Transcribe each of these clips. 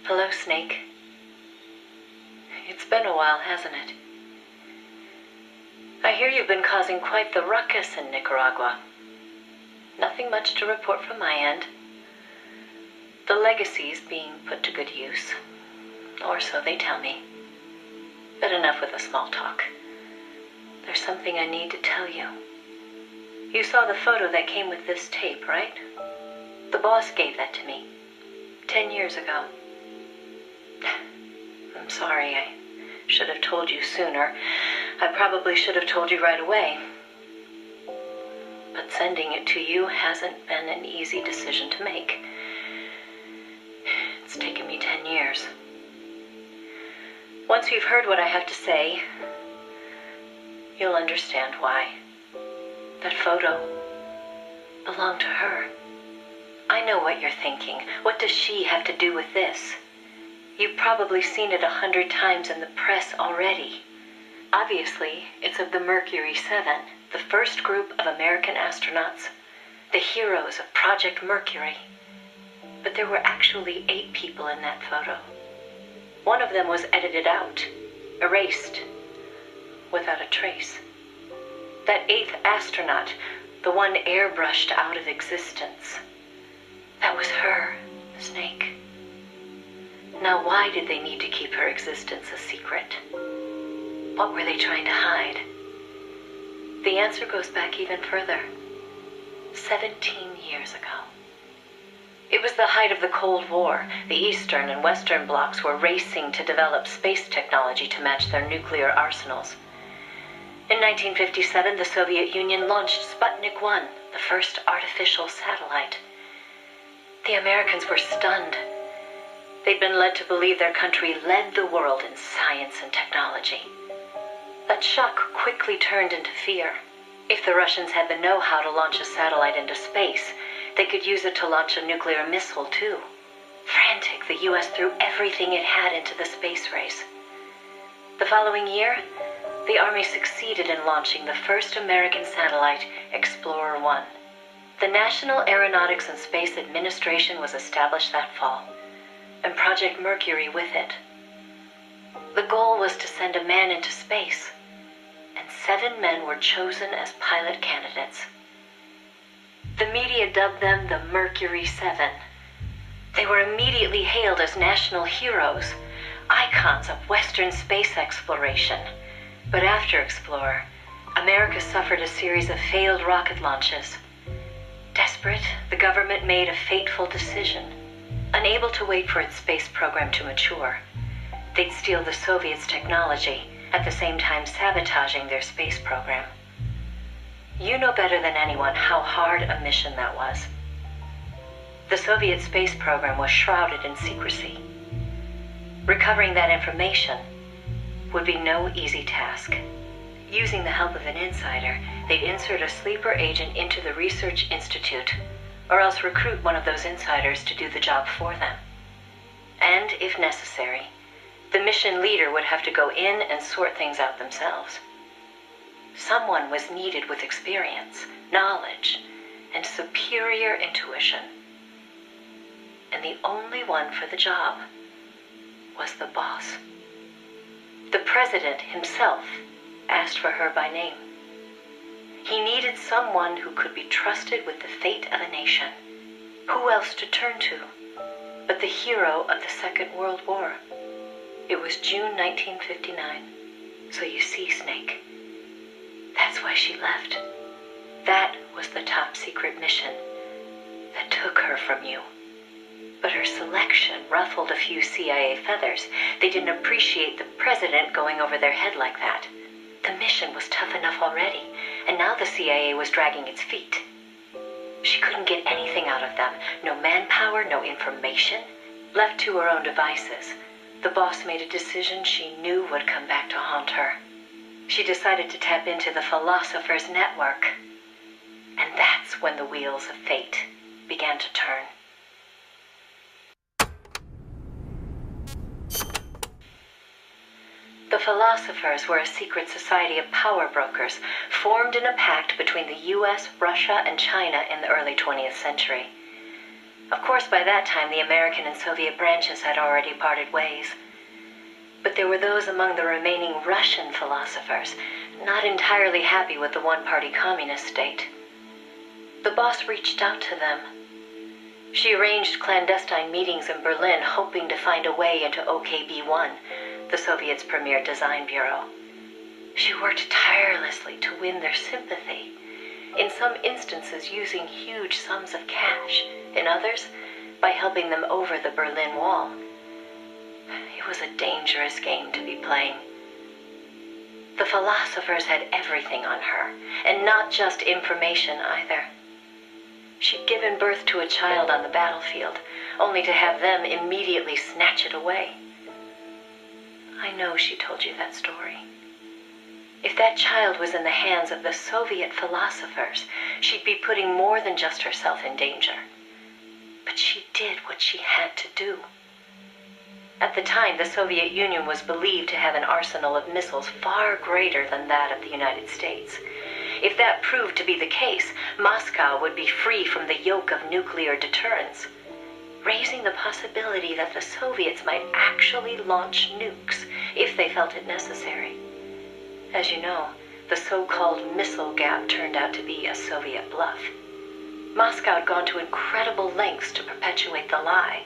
Hello, Snake. It's been a while, hasn't it? I hear you've been causing quite the ruckus in Nicaragua. Nothing much to report from my end. The legacy's being put to good use. Or so they tell me. But enough with the small talk. There's something I need to tell you. You saw the photo that came with this tape, right? The boss gave that to me 10 years ago. I'm sorry, I should have told you sooner. I probably should have told you right away. But sending it to you hasn't been an easy decision to make. It's taken me 10 years. Once you've heard what I have to say, you'll understand why. That photo belonged to her. I know what you're thinking. What does she have to do with this? You've probably seen it 100 times in the press already. Obviously, it's of the Mercury 7, the first group of American astronauts, the heroes of Project Mercury. But there were actually 8 people in that photo. One of them was edited out, erased, without a trace. That 8th astronaut, the one airbrushed out of existence, that was her, Snake. Now, why did they need to keep her existence a secret? What were they trying to hide? The answer goes back even further. 17 years ago. It was the height of the Cold War. The Eastern and Western blocs were racing to develop space technology to match their nuclear arsenals. In 1957, the Soviet Union launched Sputnik 1, the first artificial satellite. The Americans were stunned. They'd been led to believe their country led the world in science and technology. That shock quickly turned into fear. If the Russians had the know-how to launch a satellite into space, they could use it to launch a nuclear missile, too. Frantic, the U.S. threw everything it had into the space race. The following year, the Army succeeded in launching the first American satellite, Explorer 1. The National Aeronautics and Space Administration was established that fall, and Project Mercury with it. The goal was to send a man into space, and 7 men were chosen as pilot candidates. The media dubbed them the Mercury 7. They were immediately hailed as national heroes, icons of Western space exploration. But after Explorer, America suffered a series of failed rocket launches. Desperate, the government made a fateful decision. Unable to wait for its space program to mature, they'd steal the Soviets' technology, at the same time sabotaging their space program. You know better than anyone how hard a mission that was. The Soviet space program was shrouded in secrecy. Recovering that information would be no easy task. Using the help of an insider, they'd insert a sleeper agent into the research institute, or else recruit one of those insiders to do the job for them. And, if necessary, the mission leader would have to go in and sort things out themselves. Someone was needed with experience, knowledge, and superior intuition. And the only one for the job was the boss. The president himself asked for her by name. He needed someone who could be trusted with the fate of a nation. Who else to turn to but the hero of the Second World War? It was June 1959. So you see, Snake, that's why she left. That was the top secret mission that took her from you. But her selection ruffled a few CIA feathers. They didn't appreciate the president going over their head like that. The mission was tough enough already, and now the CIA was dragging its feet. She couldn't get anything out of them. No manpower, no information. Left to her own devices, the boss made a decision she knew would come back to haunt her. She decided to tap into the Philosopher's Network. And that's when the wheels of fate began to turn. The Philosophers were a secret society of power brokers formed in a pact between the US, Russia, and China in the early 20th century. Of course, by that time, the American and Soviet branches had already parted ways. But there were those among the remaining Russian philosophers not entirely happy with the one-party communist state. The boss reached out to them. She arranged clandestine meetings in Berlin, hoping to find a way into OKB-1, the Soviets' premier design bureau. She worked tirelessly to win their sympathy, in some instances using huge sums of cash, in others by helping them over the Berlin Wall. It was a dangerous game to be playing. The philosophers had everything on her, and not just information either. She'd given birth to a child on the battlefield, only to have them immediately snatch it away. I know she told you that story. If that child was in the hands of the Soviet philosophers, she'd be putting more than just herself in danger. But she did what she had to do. At the time, the Soviet Union was believed to have an arsenal of missiles far greater than that of the United States. If that proved to be the case, Moscow would be free from the yoke of nuclear deterrence, raising the possibility that the Soviets might actually launch nukes if they felt it necessary. As you know, the so-called missile gap turned out to be a Soviet bluff. Moscow had gone to incredible lengths to perpetuate the lie.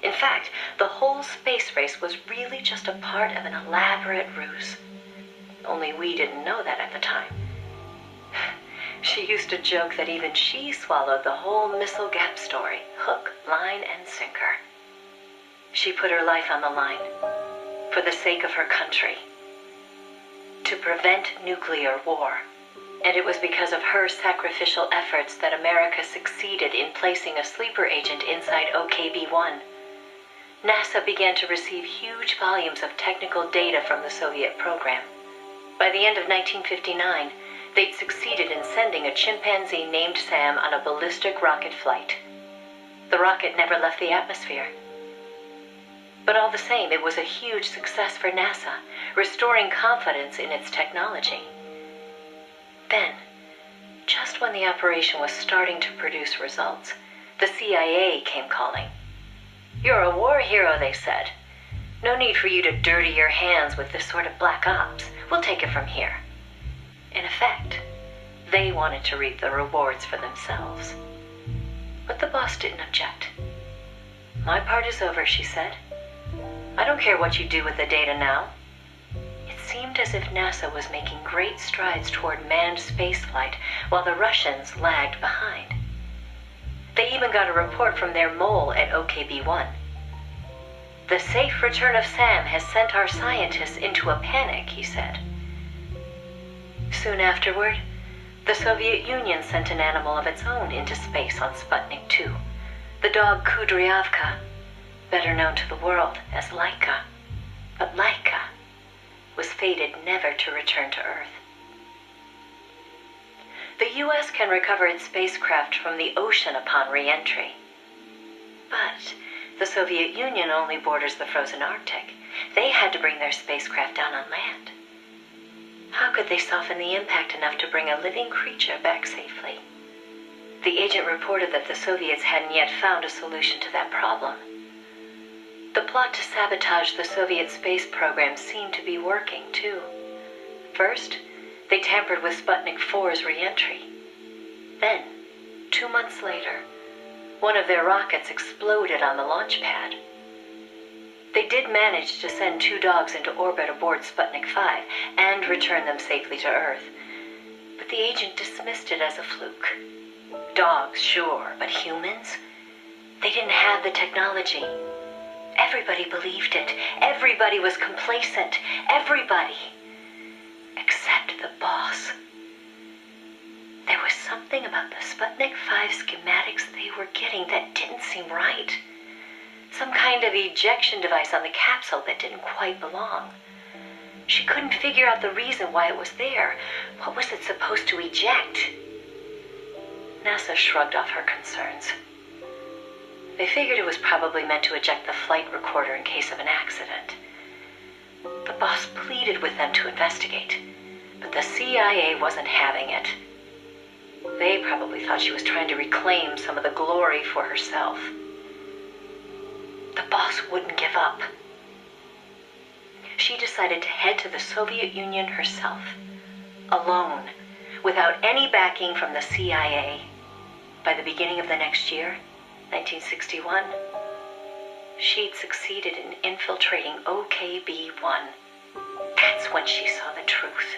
In fact, the whole space race was really just a part of an elaborate ruse. Only we didn't know that at the time. She used to joke that even she swallowed the whole missile gap story, hook, line, and sinker. She put her life on the line, for the sake of her country, to prevent nuclear war. And it was because of her sacrificial efforts that America succeeded in placing a sleeper agent inside OKB-1. NASA began to receive huge volumes of technical data from the Soviet program. By the end of 1959, they'd succeeded in sending a chimpanzee named Sam on a ballistic rocket flight. The rocket never left the atmosphere. But all the same, it was a huge success for NASA, restoring confidence in its technology. Then, just when the operation was starting to produce results, the CIA came calling. "You're a war hero," they said. "No need for you to dirty your hands with this sort of black ops. We'll take it from here." In effect, they wanted to reap the rewards for themselves. But the boss didn't object. "My part is over," she said. "I don't care what you do with the data now." It seemed as if NASA was making great strides toward manned spaceflight while the Russians lagged behind. They even got a report from their mole at OKB-1. "The safe return of Sam has sent our scientists into a panic," he said. Soon afterward, the Soviet Union sent an animal of its own into space on Sputnik 2, the dog Kudryavka, better known to the world as Laika. But Laika was fated never to return to Earth. The U.S. can recover its spacecraft from the ocean upon re-entry. But the Soviet Union only borders the frozen Arctic. They had to bring their spacecraft down on land. How could they soften the impact enough to bring a living creature back safely? The agent reported that the Soviets hadn't yet found a solution to that problem. The plot to sabotage the Soviet space program seemed to be working, too. First, they tampered with Sputnik 4's re-entry. Then, 2 months later, one of their rockets exploded on the launch pad. They did manage to send 2 dogs into orbit aboard Sputnik 5 and return them safely to Earth. But the agent dismissed it as a fluke. Dogs, sure, but humans? They didn't have the technology. Everybody believed it. Everybody was complacent. Everybody. Except the boss. There was something about the Sputnik 5 schematics they were getting that didn't seem right. Some kind of ejection device on the capsule that didn't quite belong. She couldn't figure out the reason why it was there. What was it supposed to eject? NASA shrugged off her concerns. They figured it was probably meant to eject the flight recorder in case of an accident. The boss pleaded with them to investigate, but the CIA wasn't having it. They probably thought she was trying to reclaim some of the glory for herself. The boss wouldn't give up. She decided to head to the Soviet Union herself, alone, without any backing from the CIA. By the beginning of the next year, 1961, she'd succeeded in infiltrating OKB-1. That's when she saw the truth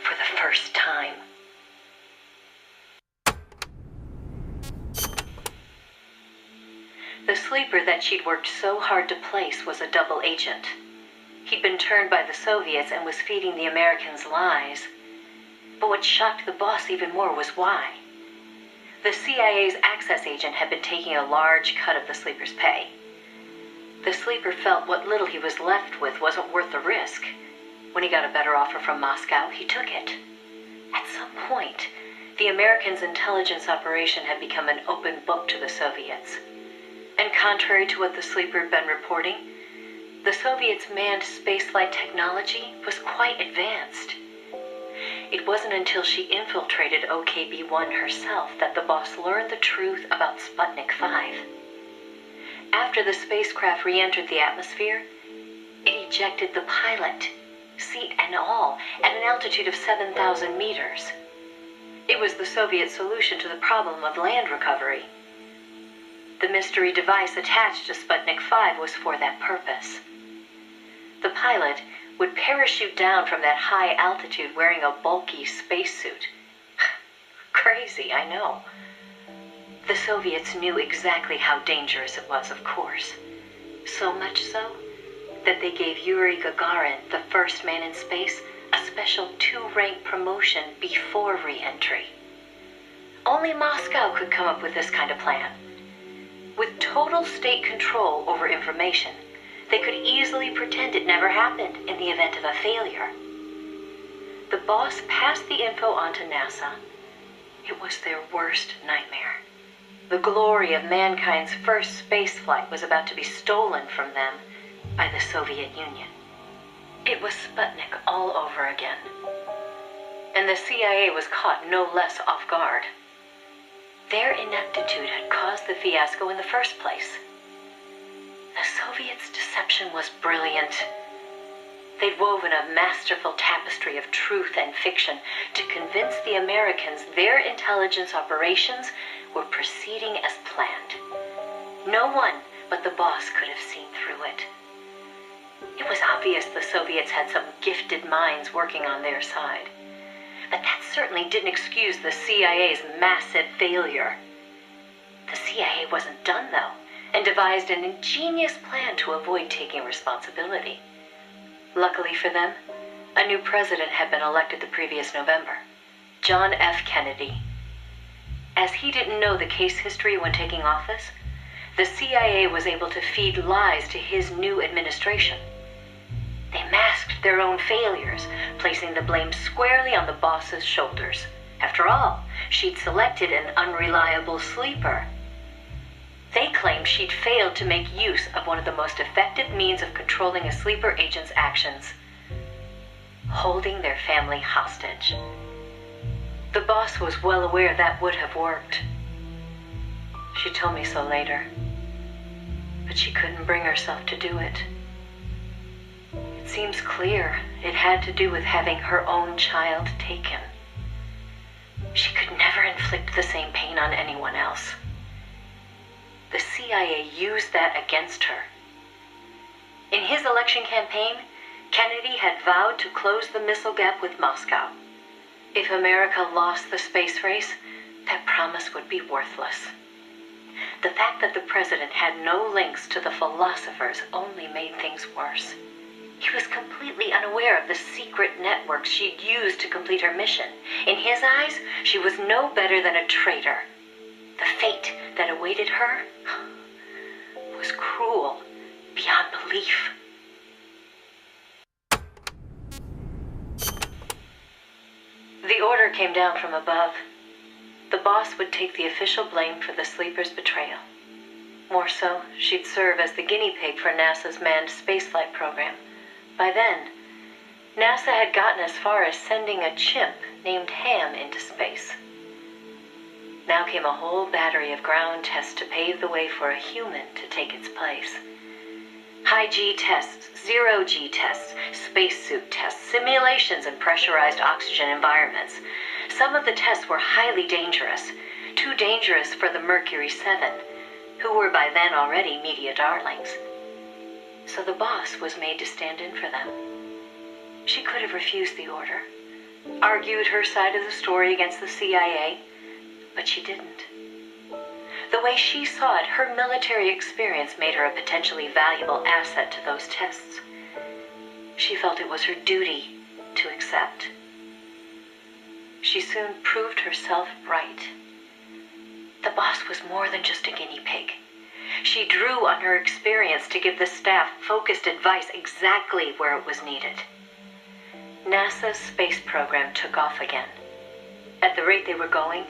for the first time. The sleeper that she'd worked so hard to place was a double agent. He'd been turned by the Soviets and was feeding the Americans lies. But what shocked the boss even more was why. The CIA's access agent had been taking a large cut of the sleeper's pay. The sleeper felt what little he was left with wasn't worth the risk. When he got a better offer from Moscow, he took it. At some point, the Americans' intelligence operation had become an open book to the Soviets. And contrary to what the sleeper had been reporting, the Soviets' manned spaceflight technology was quite advanced. It wasn't until she infiltrated OKB-1 herself that the boss learned the truth about Sputnik 5. After the spacecraft re-entered the atmosphere, it ejected the pilot, seat and all, at an altitude of 7,000 meters. It was the Soviet solution to the problem of land recovery. The mystery device attached to Sputnik 5 was for that purpose. The pilot would parachute down from that high altitude wearing a bulky spacesuit. Crazy, I know. The Soviets knew exactly how dangerous it was, of course. So much so that they gave Yuri Gagarin, the first man in space, a special 2-rank promotion before re-entry. Only Moscow could come up with this kind of plan. With total state control over information, they could easily pretend it never happened in the event of a failure. The boss passed the info on to NASA. It was their worst nightmare. The glory of mankind's first spaceflight was about to be stolen from them by the Soviet Union. It was Sputnik all over again. And the CIA was caught no less off guard. Their ineptitude had caused the fiasco in the first place. The Soviets' deception was brilliant. They'd woven a masterful tapestry of truth and fiction to convince the Americans their intelligence operations were proceeding as planned. No one but the boss could have seen through it. It was obvious the Soviets had some gifted minds working on their side. But that certainly didn't excuse the CIA's massive failure. The CIA wasn't done, though, and devised an ingenious plan to avoid taking responsibility. Luckily for them, a new president had been elected the previous November, John F. Kennedy. As he didn't know the case history when taking office, the CIA was able to feed lies to his new administration. They masked their own failures, placing the blame squarely on the boss's shoulders. After all, she'd selected an unreliable sleeper. They claimed she'd failed to make use of one of the most effective means of controlling a sleeper agent's actions: holding their family hostage. The boss was well aware that would have worked. She told me so later, but she couldn't bring herself to do it. It seems clear it had to do with having her own child taken. She could never inflict the same pain on anyone else. The CIA used that against her. In his election campaign, Kennedy had vowed to close the missile gap with Moscow. If America lost the space race, that promise would be worthless. The fact that the president had no links to the philosophers only made things worse. He was completely unaware of the secret networks she'd used to complete her mission. In his eyes, she was no better than a traitor. The fate that awaited her was cruel beyond belief. The order came down from above. The boss would take the official blame for the sleeper's betrayal. More so, she'd serve as the guinea pig for NASA's manned spaceflight program. By then, NASA had gotten as far as sending a chimp named Ham into space. Now came a whole battery of ground tests to pave the way for a human to take its place. High G tests, zero G tests, spacesuit tests, simulations in pressurized oxygen environments. Some of the tests were highly dangerous, too dangerous for the Mercury 7, who were by then already media darlings. So the boss was made to stand in for them. She could have refused the order, argued her side of the story against the CIA, but she didn't. The way she saw it, her military experience made her a potentially valuable asset to those tests. She felt it was her duty to accept. She soon proved herself right. The boss was more than just a guinea pig. She drew on her experience to give the staff focused advice exactly where it was needed. NASA's space program took off again. At the rate they were going,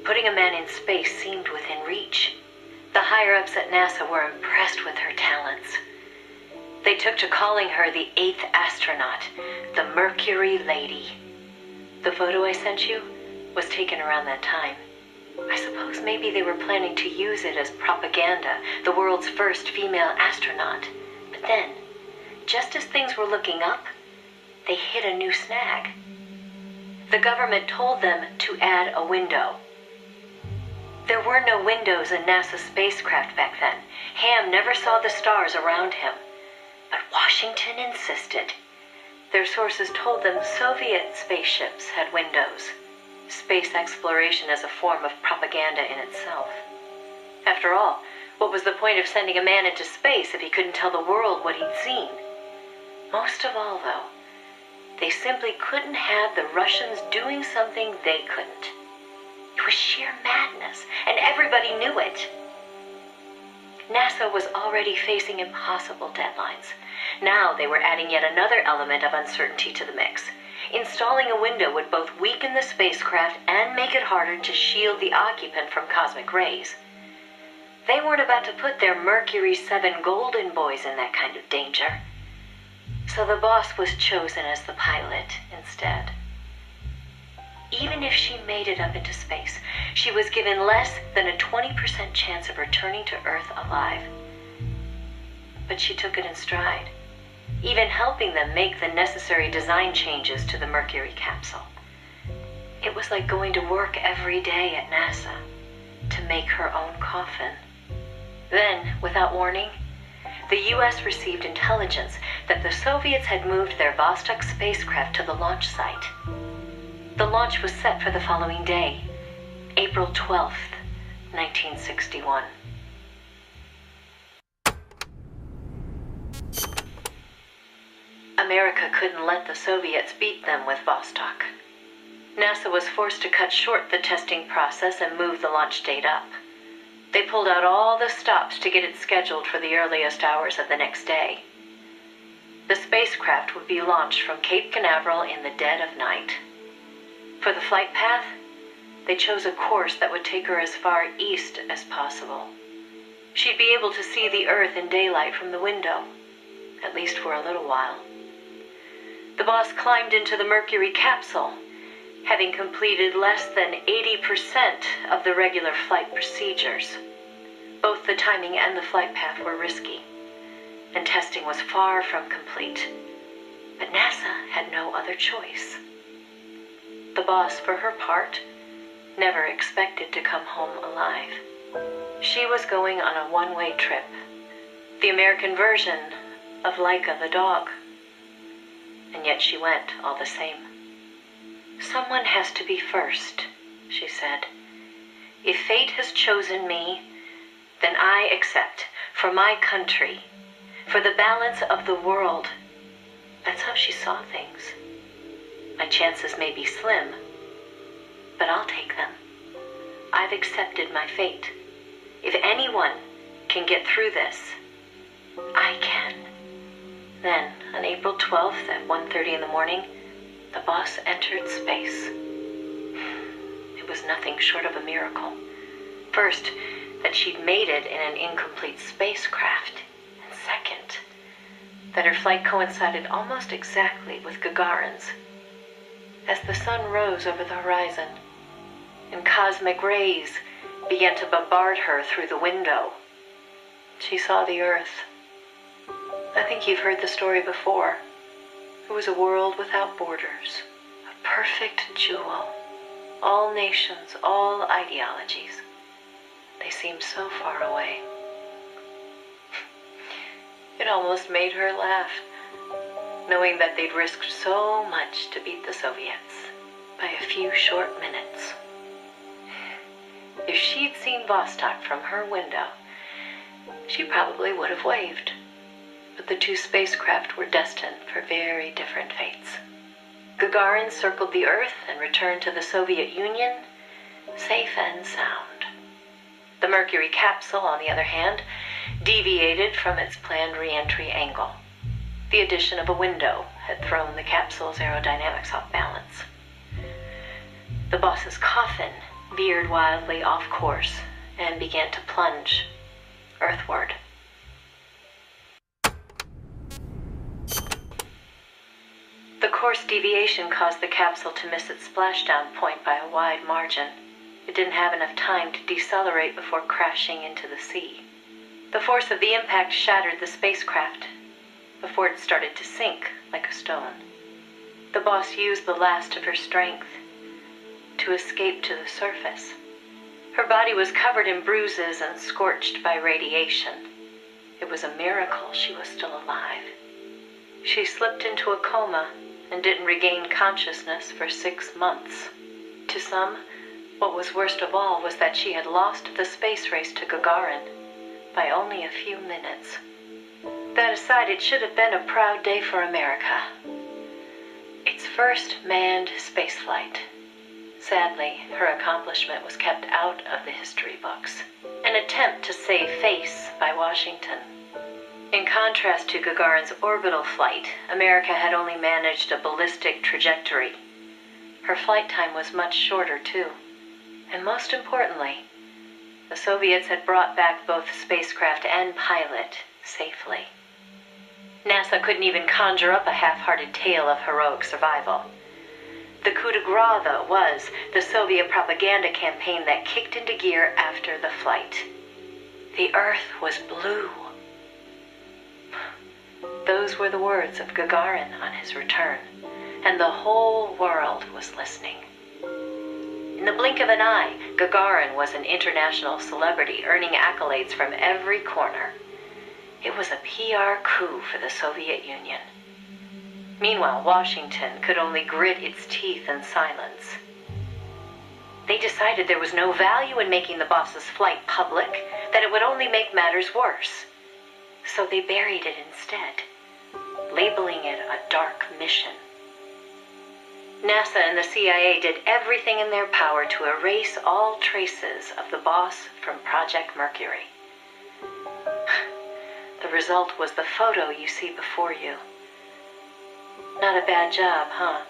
putting a man in space seemed within reach. The higher-ups at NASA were impressed with her talents. They took to calling her the 8th astronaut, the Mercury Lady. The photo I sent you was taken around that time. I suppose maybe they were planning to use it as propaganda, the world's first female astronaut. But then, just as things were looking up, they hit a new snag. The government told them to add a window. There were no windows in NASA's spacecraft back then. Ham never saw the stars around him. But Washington insisted. Their sources told them Soviet spaceships had windows. Space exploration as a form of propaganda in itself. After all, what was the point of sending a man into space if he couldn't tell the world what he'd seen? Most of all, though, they simply couldn't have the Russians doing something they couldn't. It was sheer madness, and everybody knew it. NASA was already facing impossible deadlines. Now they were adding yet another element of uncertainty to the mix. Installing a window would both weaken the spacecraft and make it harder to shield the occupant from cosmic rays. They weren't about to put their Mercury 7 golden boys in that kind of danger. So the boss was chosen as the pilot instead. Even if she made it up into space, she was given less than a 20% chance of returning to Earth alive. But she took it in stride, even helping them make the necessary design changes to the Mercury capsule. It was like going to work every day at NASA to make her own coffin. Then, without warning, the U.S. received intelligence that the Soviets had moved their Vostok spacecraft to the launch site. The launch was set for the following day, April 12th, 1961. America couldn't let the Soviets beat them with Vostok. NASA was forced to cut short the testing process and move the launch date up. They pulled out all the stops to get it scheduled for the earliest hours of the next day. The spacecraft would be launched from Cape Canaveral in the dead of night. For the flight path, they chose a course that would take her as far east as possible. She'd be able to see the Earth in daylight from the window, at least for a little while. The boss climbed into the Mercury capsule, having completed less than 80% of the regular flight procedures. Both the timing and the flight path were risky, and testing was far from complete. But NASA had no other choice. The boss, for her part, never expected to come home alive. She was going on a one-way trip, the American version of Laika the dog. And yet she went all the same. "Someone has to be first," she said. "If fate has chosen me, then I accept, for my country, for the balance of the world." That's how she saw things. My chances may be slim, but I'll take them. I've accepted my fate. If anyone can get through this, I can. Then, on April 12th at 1:30 in the morning, the boss entered space. It was nothing short of a miracle. First, that she'd made it in an incomplete spacecraft. And second, that her flight coincided almost exactly with Gagarin's. As the sun rose over the horizon, and cosmic rays began to bombard her through the window. She saw the Earth. I think you've heard the story before. It was a world without borders, a perfect jewel. All nations, all ideologies. They seemed so far away. It almost made her laugh, knowing that they'd risked so much to beat the Soviets by a few short minutes. If she'd seen Vostok from her window, she probably would have waved. But the two spacecraft were destined for very different fates. Gagarin circled the Earth and returned to the Soviet Union, safe and sound. The Mercury capsule, on the other hand, deviated from its planned re-entry angle. The addition of a window had thrown the capsule's aerodynamics off balance. The boss's coffin veered wildly off course and began to plunge earthward. The course deviation caused the capsule to miss its splashdown point by a wide margin. It didn't have enough time to decelerate before crashing into the sea. The force of the impact shattered the spacecraft before it started to sink like a stone. The boss used the last of her strength to escape to the surface. Her body was covered in bruises and scorched by radiation. It was a miracle she was still alive. She slipped into a coma and didn't regain consciousness for 6 months. To some, what was worst of all was that she had lost the space race to Gagarin by only a few minutes. That aside, it should have been a proud day for America. Its first manned spaceflight. Sadly, her accomplishment was kept out of the history books. An attempt to save face by Washington. In contrast to Gagarin's orbital flight, America had only managed a ballistic trajectory. Her flight time was much shorter, too. And most importantly, the Soviets had brought back both spacecraft and pilot safely. NASA couldn't even conjure up a half-hearted tale of heroic survival. The coup de grace, though, was the Soviet propaganda campaign that kicked into gear after the flight. The Earth was blue. Those were the words of Gagarin on his return, and the whole world was listening. In the blink of an eye, Gagarin was an international celebrity, earning accolades from every corner. It was a PR coup for the Soviet Union. Meanwhile, Washington could only grit its teeth in silence. They decided there was no value in making the boss's flight public, that it would only make matters worse. So they buried it instead, labeling it a dark mission. NASA and the CIA did everything in their power to erase all traces of the boss from Project Mercury. The result was the photo you see before you. Not a bad job, huh?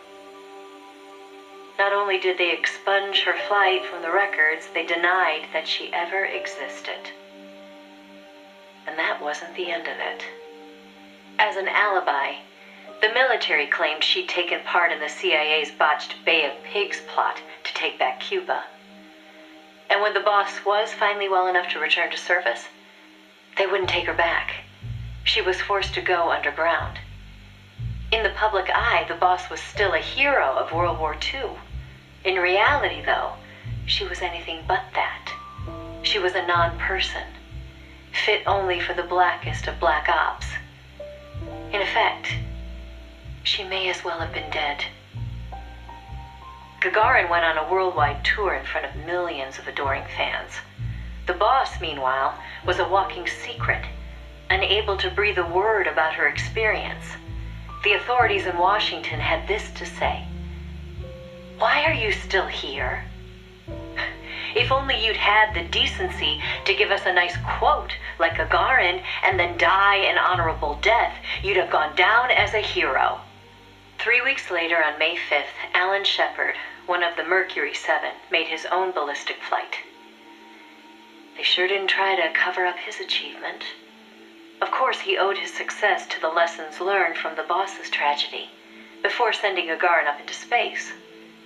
Not only did they expunge her flight from the records, they denied that she ever existed. And that wasn't the end of it. As an alibi, the military claimed she'd taken part in the CIA's botched Bay of Pigs plot to take back Cuba. And when the boss was finally well enough to return to service, they wouldn't take her back. She was forced to go underground. In the public eye, the boss was still a hero of World War II. In reality, though, she was anything but that. She was a non-person, fit only for the blackest of black ops. In effect, she may as well have been dead. Gagarin went on a worldwide tour in front of millions of adoring fans. The boss, meanwhile, was a walking secret, unable to breathe a word about her experience. The authorities in Washington had this to say: "Why are you still here? If only you'd had the decency to give us a nice quote like Gagarin and then die an honorable death, you'd have gone down as a hero." 3 weeks later, on May 5th, Alan Shepard, one of the Mercury 7, made his own ballistic flight. They sure didn't try to cover up his achievement. Of course, he owed his success to the lessons learned from the boss's tragedy before sending Gagarin up into space.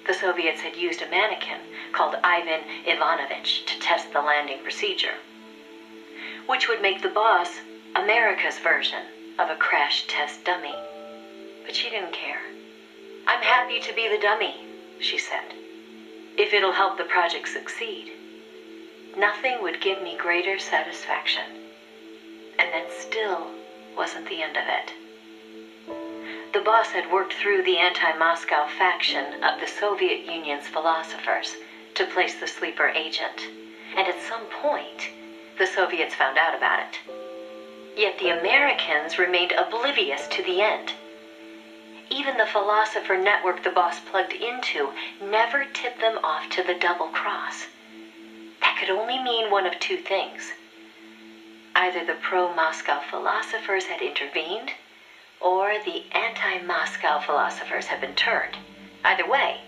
The Soviets had used a mannequin called Ivan Ivanovich to test the landing procedure, which would make the boss America's version of a crash test dummy. But she didn't care. "I'm happy to be the dummy," she said, "if it'll help the project succeed. Nothing would give me greater satisfaction." And that still wasn't the end of it. The boss had worked through the anti-Moscow faction of the Soviet Union's philosophers to place the sleeper agent, and at some point, the Soviets found out about it. Yet the Americans remained oblivious to the end. Even the philosopher network the boss plugged into never tipped them off to the double cross. That could only mean one of two things. Either the pro-Moscow philosophers had intervened, or the anti-Moscow philosophers had been turned. Either way,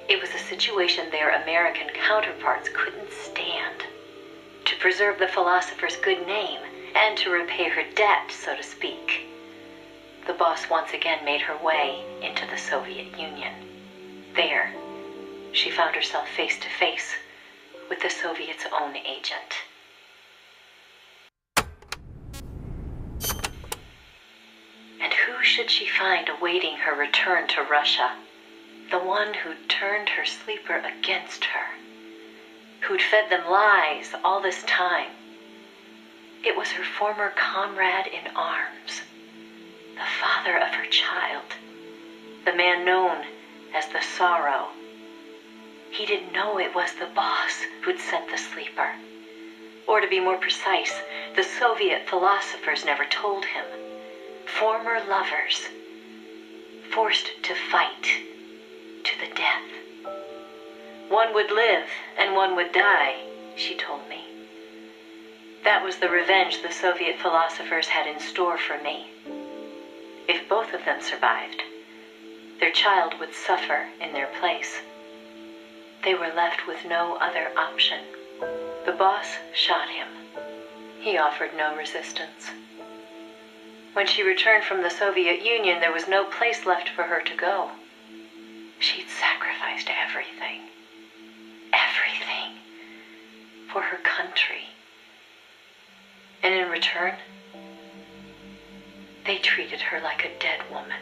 it was a situation their American counterparts couldn't stand. To preserve the philosopher's good name, and to repay her debt, so to speak, the boss once again made her way into the Soviet Union. There, she found herself face to face with the Soviets' own agent. And who should she find awaiting her return to Russia? The one who'd turned her sleeper against her, who'd fed them lies all this time. It was her former comrade in arms, the father of her child, the man known as the Sorrow. He didn't know it was the boss who'd sent the sleeper. Or to be more precise, the Soviet philosophers never told him. Former lovers, forced to fight to the death. One would live and one would die, she told me. That was the revenge the Soviet philosophers had in store for me. If both of them survived, their child would suffer in their place. They were left with no other option. The boss shot him. He offered no resistance. When she returned from the Soviet Union, there was no place left for her to go. She'd sacrificed everything. Everything. For her country. And in return, they treated her like a dead woman.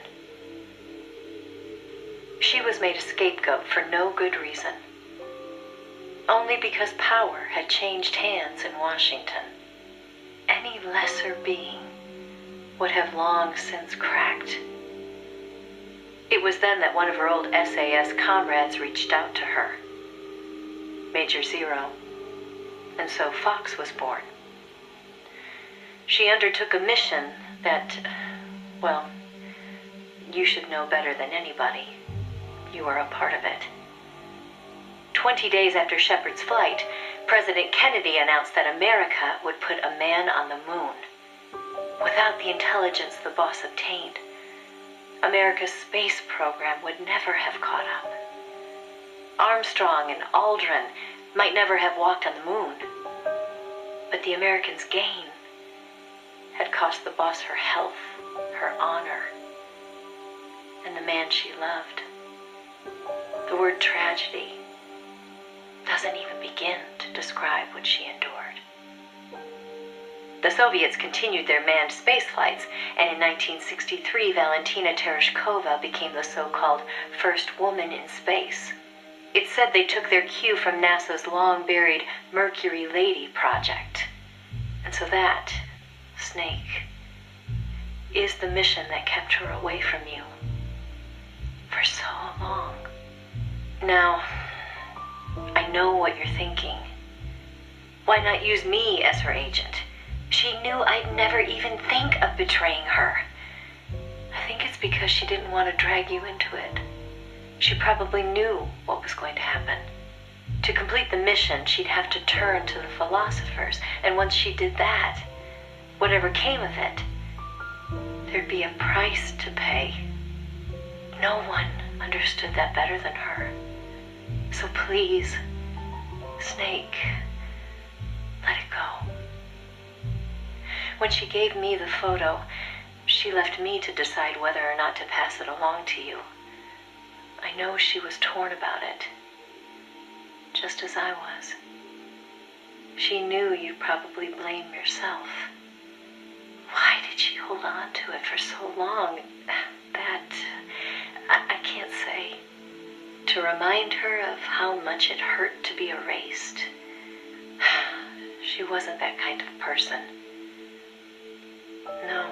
She was made a scapegoat for no good reason. Only because power had changed hands in Washington. Any lesser being would have long since cracked. It was then that one of her old SAS comrades reached out to her, Major Zero, and so Fox was born. She undertook a mission that, well, you should know better than anybody. You were a part of it. 20 days after Shepard's flight, President Kennedy announced that America would put a man on the moon. Without the intelligence the boss obtained, America's space program would never have caught up. Armstrong and Aldrin might never have walked on the moon, but the Americans' gain had cost the boss her health, her honor, and the man she loved. The word tragedy doesn't even begin to describe what she endured. The Soviets continued their manned space flights, and in 1963, Valentina Tereshkova became the so-called first woman in space. It's said they took their cue from NASA's long-buried Mercury Lady project. And so that, Snake, is the mission that kept her away from you for so long. Now, I know what you're thinking. Why not use me as her agent? She knew I'd never even think of betraying her. I think it's because she didn't want to drag you into it. She probably knew what was going to happen. To complete the mission, she'd have to turn to the philosophers, and once she did that, whatever came of it, there'd be a price to pay. No one understood that better than her. So please, Snake, let it go. When she gave me the photo, she left me to decide whether or not to pass it along to you. I know she was torn about it, just as I was. She knew you'd probably blame yourself. Why did she hold on to it for so long? That, I can't say. To remind her of how much it hurt to be erased. She wasn't that kind of person. No.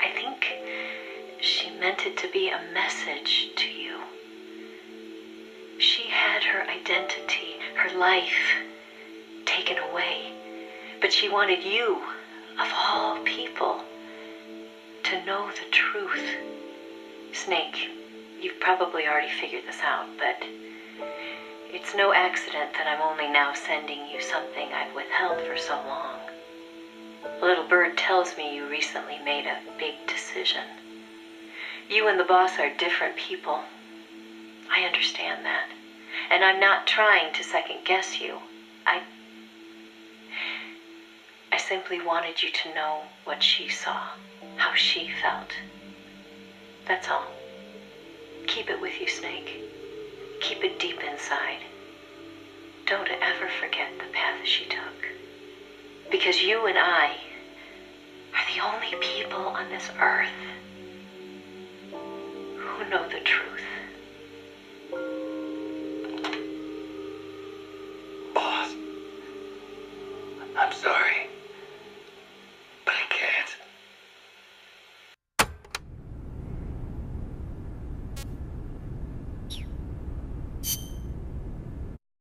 I think she meant it to be a message to you. She had her identity, her life, taken away. But she wanted you, of all people, to know the truth. Snake, you've probably already figured this out, but it's no accident that I'm only now sending you something I've withheld for so long. Little Bird tells me you recently made a big decision. You and the boss are different people. I understand that. And I'm not trying to second guess you. I simply wanted you to know what she saw, how she felt. That's all. Keep it with you, Snake. Keep it deep inside. Don't ever forget the path she took. Because you and I are the only people on this earth who know the truth.